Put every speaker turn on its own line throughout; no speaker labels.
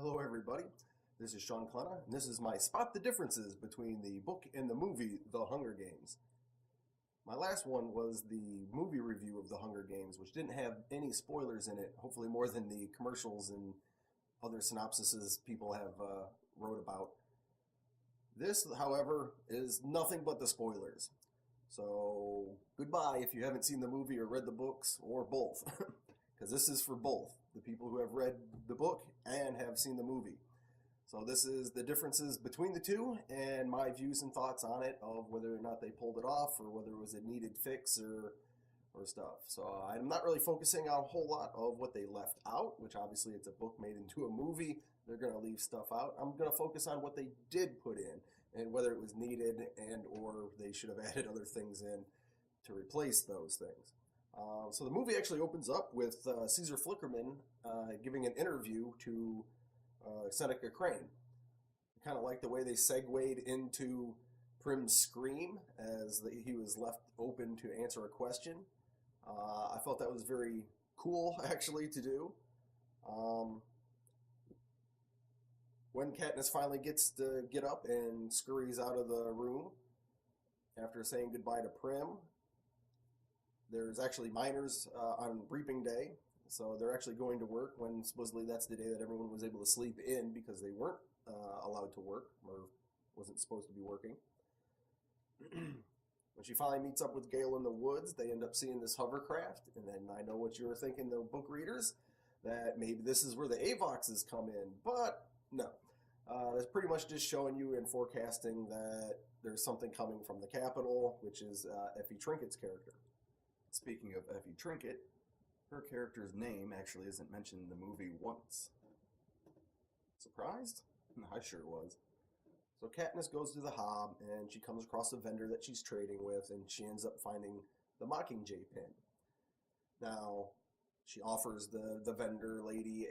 Hello, everybody. This is Sean Clenna, and this is my Spot the Differences Between the Book and the Movie, The Hunger Games. My last one was the movie review of The Hunger Games, which didn't have any spoilers in it, hopefully more than the commercials and other synopsises people have wrote about. This, however, is nothing but the spoilers. So, goodbye if you haven't seen the movie or read the books, or both. Because this is for both the people who have read the book and have seen the movie. So this is the differences between the two and my views and thoughts on it of whether or not they pulled it off or whether it was a needed fix or stuff. So I'm not really focusing on a whole lot of what they left out, which obviously it's a book made into a movie. They're going to leave stuff out. I'm going to focus on what they did put in and whether it was needed and or they should have added other things in to replace those things. So the movie actually opens up with Caesar Flickerman giving an interview to Seneca Crane. I kind of like the way they segued into Prim's scream as he was left open to answer a question. I felt that was very cool, actually, to do. When Katniss finally gets to get up and scurries out of the room after saying goodbye to Prim, there's actually miners on reaping day, so they're actually going to work when supposedly that's the day that everyone was able to sleep in because they weren't allowed to work or wasn't supposed to be working. When she finally meets up with Gale in the woods, they end up seeing this hovercraft, and then I know what you were thinking, the book readers, that maybe this is where the Avoxes come in, but no. That's pretty much just showing you and forecasting that there's something coming from the Capitol, which is Effie Trinket's character.
Speaking of Effie Trinket, her character's name actually isn't mentioned in the movie once.
Surprised? I sure was. So Katniss goes to the Hob, and she comes across a vendor that she's trading with, and she ends up finding the Mockingjay pin. Now, she offers the vendor lady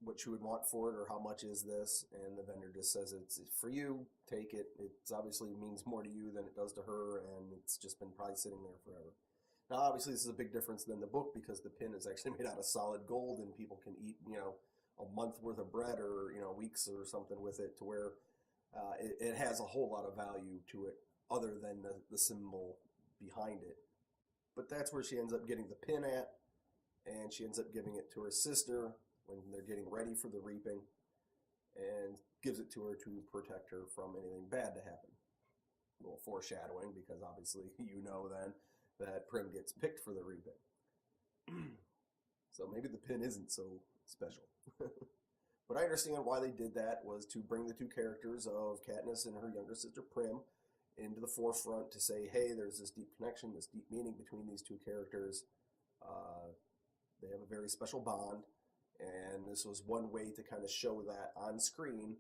what she would want for it, or how much is this, and the vendor just says, it's for you, take it. It obviously means more to you than it does to her, and it's just been probably sitting there forever. Now, obviously, this is a big difference than the book because the pin is actually made out of solid gold, and people can eat, a month worth of bread or, weeks or something with it to where it has a whole lot of value to it other than the symbol behind it. But that's where she ends up getting the pin at, and she ends up giving it to her sister when they're getting ready for the reaping and gives it to her to protect her from anything bad to happen. A little foreshadowing because obviously then that Prim gets picked for the reaping. So maybe the pin isn't so special. But I understand why they did that was to bring the two characters of Katniss and her younger sister Prim into the forefront to say, hey, there's this deep connection, this deep meaning between these two characters. They have a very special bond, and this was one way to kind of show that on screen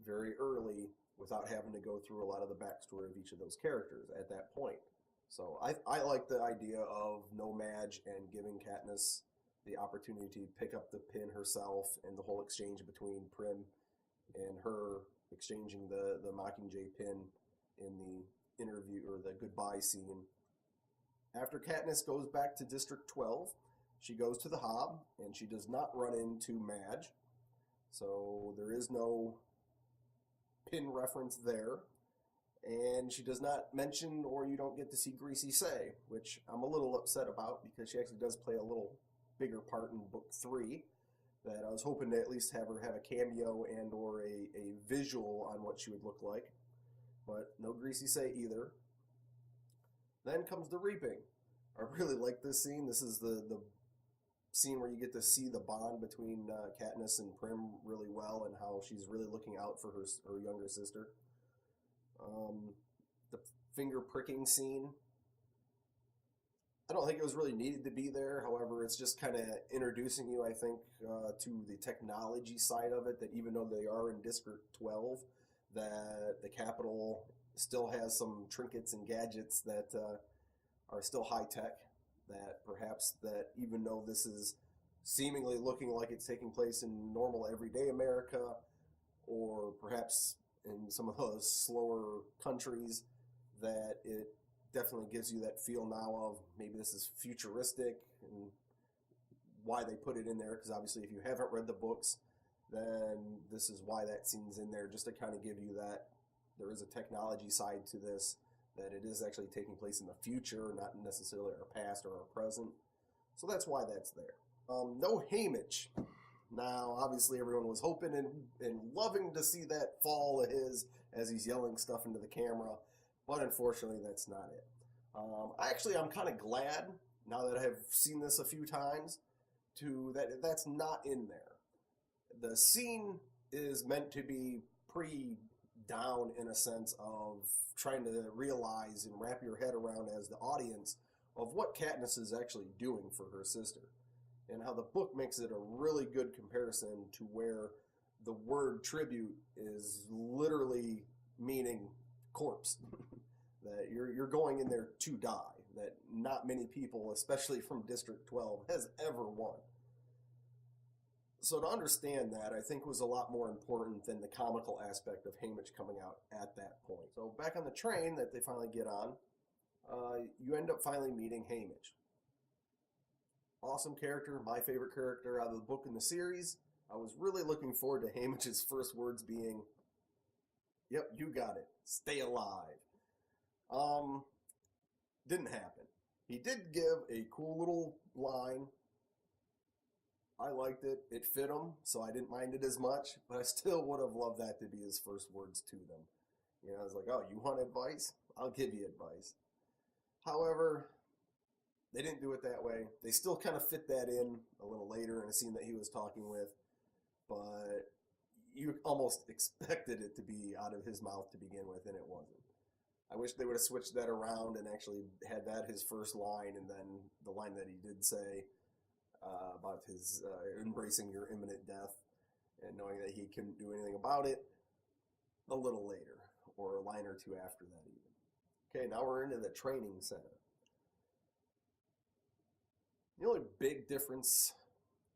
very early without having to go through a lot of the backstory of each of those characters at that point. So I like the idea of no Madge and giving Katniss the opportunity to pick up the pin herself and the whole exchange between Prim and her exchanging the Mockingjay pin in the interview or the goodbye scene. After Katniss goes back to District 12, she goes to the Hob and she does not run into Madge. So there is no pin reference there. And she does not mention or you don't get to see Greasy Say, which I'm a little upset about because she actually does play a little bigger part in Book 3 that I was hoping to at least have her have a cameo and or a visual on what she would look like. But no Greasy Say either. Then comes the reaping. I really like this scene. This is the scene where you get to see the bond between Katniss and Prim really well and how she's really looking out for her younger sister. The finger pricking scene, I don't think it was really needed to be there. However, it's just kind of introducing you, I think, to the technology side of it, that even though they are in District 12, that the Capitol still has some trinkets and gadgets that are still high-tech, that perhaps that even though this is seemingly looking like it's taking place in normal everyday America, or perhaps in some of those slower countries, that it definitely gives you that feel now of maybe this is futuristic and why they put it in there. Because obviously if you haven't read the books, then this is why that scene's in there, just to kind of give you that there is a technology side to this, that it is actually taking place in the future, not necessarily our past or our present. So that's why that's there. No Haymitch. Now, obviously, everyone was hoping and loving to see that fall of his as he's yelling stuff into the camera, but unfortunately, that's not it. I'm kind of glad, now that I have seen this a few times, that's not in there. The scene is meant to be pretty down in a sense of trying to realize and wrap your head around as the audience of what Katniss is actually doing for her sister, and how the book makes it a really good comparison to where the word tribute is literally meaning corpse. That you're going in there to die, that not many people, especially from District 12, has ever won. So to understand that, I think was a lot more important than the comical aspect of Haymitch coming out at that point. So back on the train that they finally get on, you end up finally meeting Haymitch. Awesome character, my favorite character out of the book and the series. I was really looking forward to Haymitch's first words being, "Yep, you got it. Stay alive." Didn't happen. He did give a cool little line. I liked it. It fit him, so I didn't mind it as much, but I still would have loved that to be his first words to them. You know, I was like, "Oh, you want advice? I'll give you advice." However, they didn't do it that way. They still kind of fit that in a little later in a scene that he was talking with, but you almost expected it to be out of his mouth to begin with, and it wasn't. I wish they would have switched that around and actually had that his first line, and then the line that he did say about his embracing your imminent death and knowing that he couldn't do anything about it a little later, or a line or two after that even. Okay, now we're into the training center. The only big difference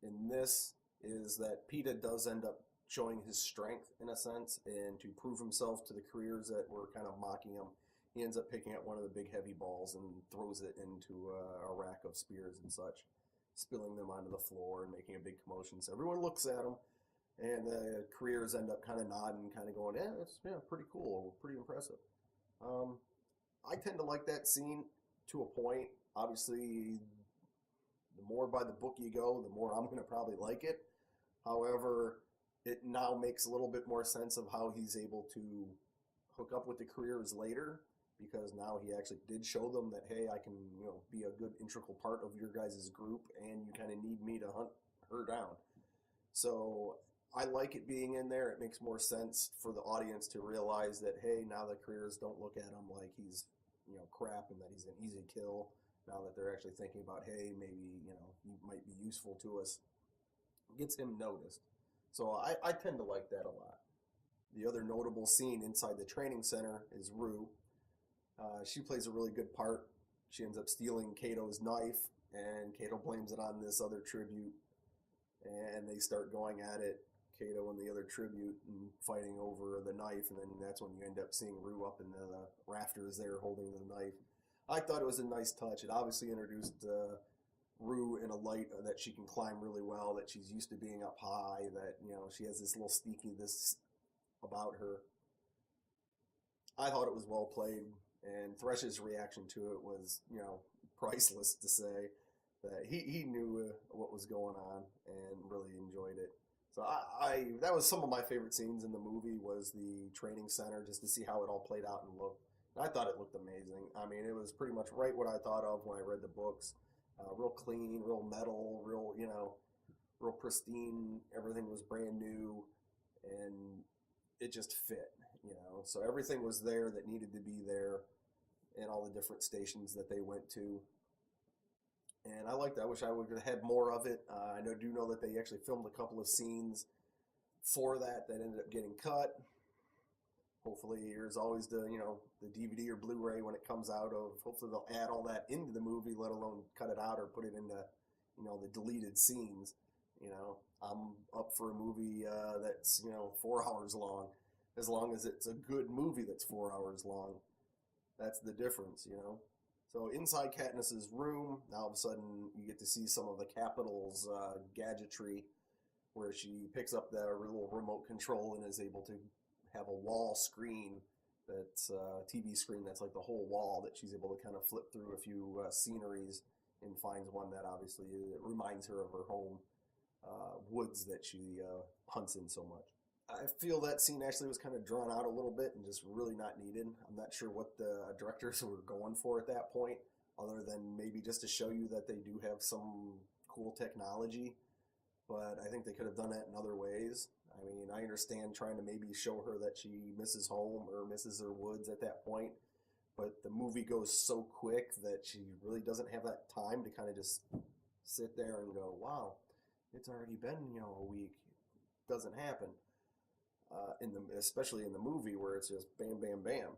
in this is that Peeta does end up showing his strength in a sense, and to prove himself to the careers that were kind of mocking him, he ends up picking up one of the big heavy balls and throws it into a rack of spears and such, spilling them onto the floor and making a big commotion. So everyone looks at him, and the careers end up kind of nodding, kind of going, it's pretty cool, pretty impressive. I tend to like that scene to a point. Obviously, the more by the book you go, the more I'm going to probably like it. However, it now makes a little bit more sense of how he's able to hook up with the careers later, because now he actually did show them that, hey, I can be a good integral part of your guys' group, and you kind of need me to hunt her down. So I like it being in there. It makes more sense for the audience to realize that, hey, now the careers don't look at him like he's crap and that he's an easy kill. Now that they're actually thinking about, hey, maybe he might be useful to us. It gets him noticed. So I tend to like that a lot. The other notable scene inside the training center is Rue. She plays a really good part. She ends up stealing Cato's knife, and Cato blames it on this other tribute, and they start going at it, Cato and the other tribute, and fighting over the knife, and then that's when you end up seeing Rue up in the rafters there holding the knife. I thought it was a nice touch. It obviously introduced Rue in a light that she can climb really well, that she's used to being up high, that she has this little sneakiness about her. I thought it was well played, and Thresh's reaction to it was, priceless to say, that he knew what was going on and really enjoyed it. So that was some of my favorite scenes in the movie, was the training center, just to see how it all played out and looked. And I thought it looked amazing. I mean, it was pretty much right what I thought of when I read the books. Real clean, real metal, real pristine. Everything was brand new, and it just fit, So everything was there that needed to be there, and all the different stations that they went to. And I liked that. I wish I would have had more of it. I do know that they actually filmed a couple of scenes for that ended up getting cut. Hopefully, there's always the DVD or Blu-ray when it comes out of. Hopefully, they'll add all that into the movie, let alone cut it out or put it into, the deleted scenes. I'm up for a movie that's 4 hours long, as long as it's a good movie that's 4 hours long. That's the difference, So inside Katniss's room, now all of a sudden you get to see some of the Capitol's gadgetry. where she picks up the little remote control and is able to have a wall screen that's a TV screen that's like the whole wall that she's able to kind of flip through a few sceneries and finds one that obviously reminds her of her home woods that she hunts in so much. I feel that scene actually was kind of drawn out a little bit and just really not needed. I'm not sure what the directors were going for at that point, other than maybe just to show you that they do have some cool technology. But I think they could have done it in other ways. I mean, I understand trying to maybe show her that she misses home or misses her woods at that point, but the movie goes so quick that she really doesn't have that time to kind of just sit there and go, wow, it's already been, a week. It doesn't happen. Especially in the movie where it's just bam, bam, bam.